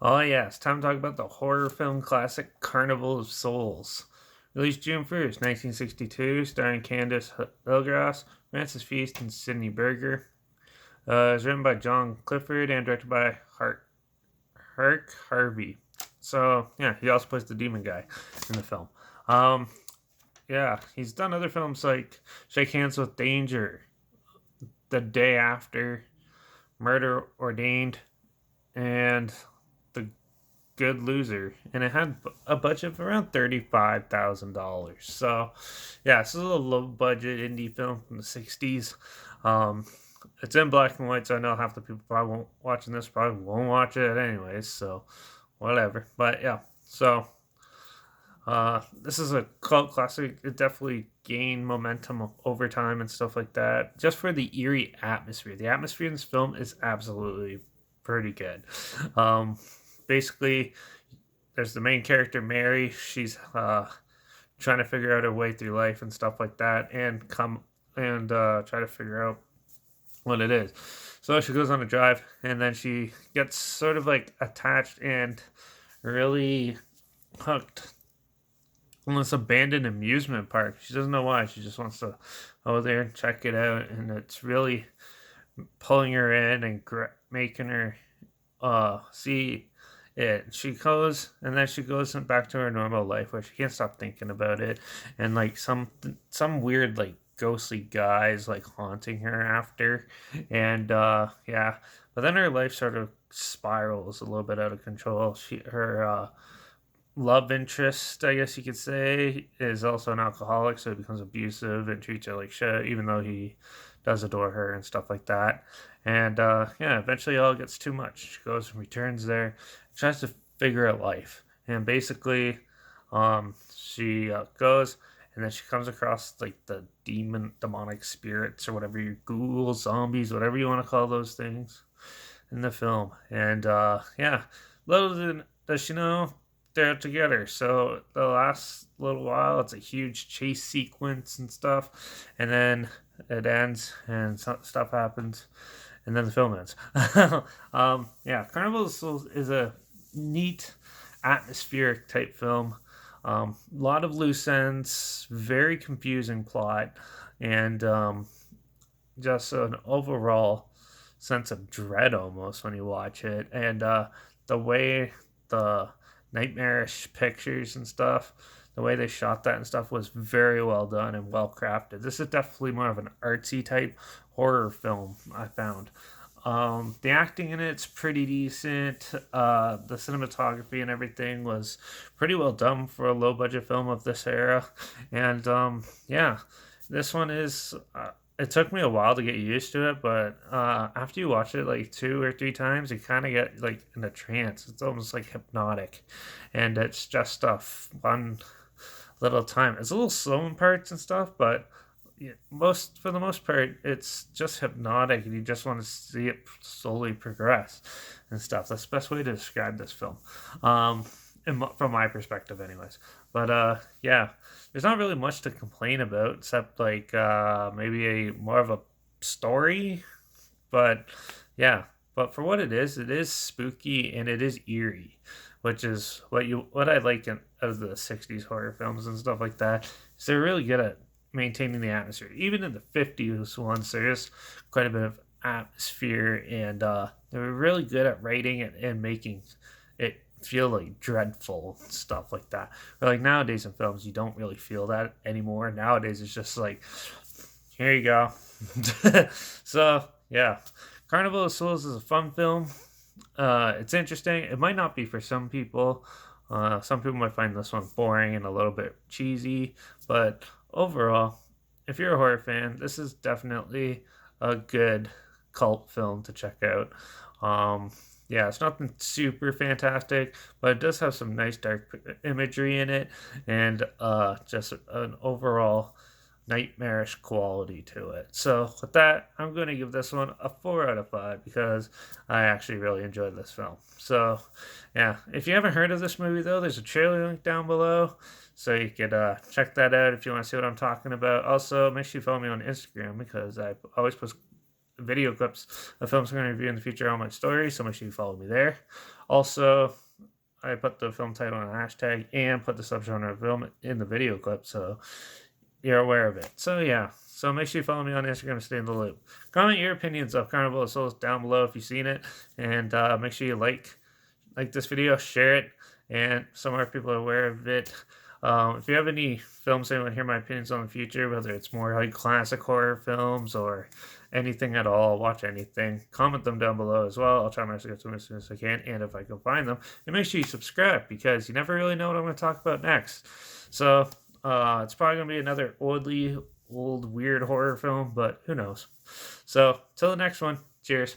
Oh yeah, it's time to talk about the horror film classic Carnival of Souls. Released June 1st, 1962, starring Candice Hillgrass, Francis Feast, and Sidney Berger. It was written by John Clifford and directed by Hark Harvey. So yeah, he also plays the demon guy in the film. Um, yeah, he's done other films like Shake Hands with Danger, The Day After, Murder Ordained, and The Good Loser, and it had a budget of around $35,000. So, yeah, this is a low budget indie film from the '60s. Um, it's in black and white, so I know half the people probably won't watching this probably won't watch it anyways. So, whatever. But yeah, so this is a cult classic. It definitely gained momentum over time and stuff like that. Just for the eerie atmosphere. The atmosphere in this film is absolutely pretty good. Um, basically, there's the main character Mary. She's trying to figure out her way through life and stuff like that, and try to figure out what it is. So she goes on a drive, and then she gets sort of like attached and really hooked on this abandoned amusement park. She doesn't know why. She just wants to go there and check it out, and it's really pulling her in and making her see it. She goes, and then she goes back to her normal life where she can't stop thinking about it, and like some weird like ghostly guys like haunting her after, and yeah, but then her life sort of spirals a little bit out of control. Her love interest, I guess you could say, is also an alcoholic, so he becomes abusive and treats her like shit, even though he does adore her and stuff like that. And yeah, eventually it all gets too much. She goes and returns there, tries to figure out life, and basically, she goes. And then she comes across like the demonic spirits, or whatever you ghouls, zombies, whatever you want to call those things in the film. And yeah, little does she know they're together. So the last little while, it's a huge chase sequence and stuff, and then it ends and stuff happens, and then the film ends. Yeah, Carnival is a neat atmospheric type film. A lot of loose ends, very confusing plot, and just an overall sense of dread almost when you watch it. And the way the nightmarish pictures and stuff, the way they shot that and stuff was very well done and well crafted. This is definitely more of an artsy type horror film, I found. The acting in it's pretty decent. The cinematography and everything was pretty well done for a low budget film of this era. And yeah, this one is. It took me a while to get used to it, but after you watch it like two or three times, you kind of get like in a trance. It's almost like hypnotic, and it's just a fun little time. It's a little slow in parts and stuff, but yeah, for the most part, it's just hypnotic, and you just want to see it slowly progress and stuff. That's the best way to describe this film, from my perspective, anyways. But yeah, there's not really much to complain about except like maybe a more of a story. But yeah, but for what it is spooky and it is eerie, which is what I like of the '60s horror films and stuff like that. Is they're really good at maintaining the atmosphere. Even in the '50s ones, there's quite a bit of atmosphere, and they were really good at writing it and making it feel like dreadful stuff like that. But like nowadays in films, you don't really feel that anymore. Nowadays, it's just like, here you go. So yeah, Carnival of Souls is a fun film. It's interesting. It might not be for some people. Some people might find this one boring and a little bit cheesy, but overall, if you're a horror fan, this is definitely a good cult film to check out. Um, yeah, it's nothing super fantastic, but it does have some nice dark imagery in it, and just an overall nightmarish quality to it. So with that, I'm going to give this one a 4 out of 5 because I actually really enjoyed this film. So yeah, if you haven't heard of this movie though, there's a trailer link down below, so you could check that out if you want to see what I'm talking about. Also, make sure you follow me on Instagram because I always post video clips of films I'm going to review in the future on my story, so make sure you follow me there. Also, I put the film title and hashtag and put the subgenre of film in the video clip, so you're aware of it. So yeah, so make sure you follow me on Instagram to stay in the loop. Comment your opinions of Carnival of Souls down below if you've seen it, and make sure you like this video, share it, and so more people are aware of it. If you have any films that you want to hear my opinions on in the future, whether it's more like classic horror films or anything at all, watch anything, comment them down below as well. I'll try my best to get to them as soon as I can, and if I can find them. And make sure you subscribe, because you never really know what I'm going to talk about next. So it's probably going to be another old, weird horror film, but who knows. So till the next one, cheers.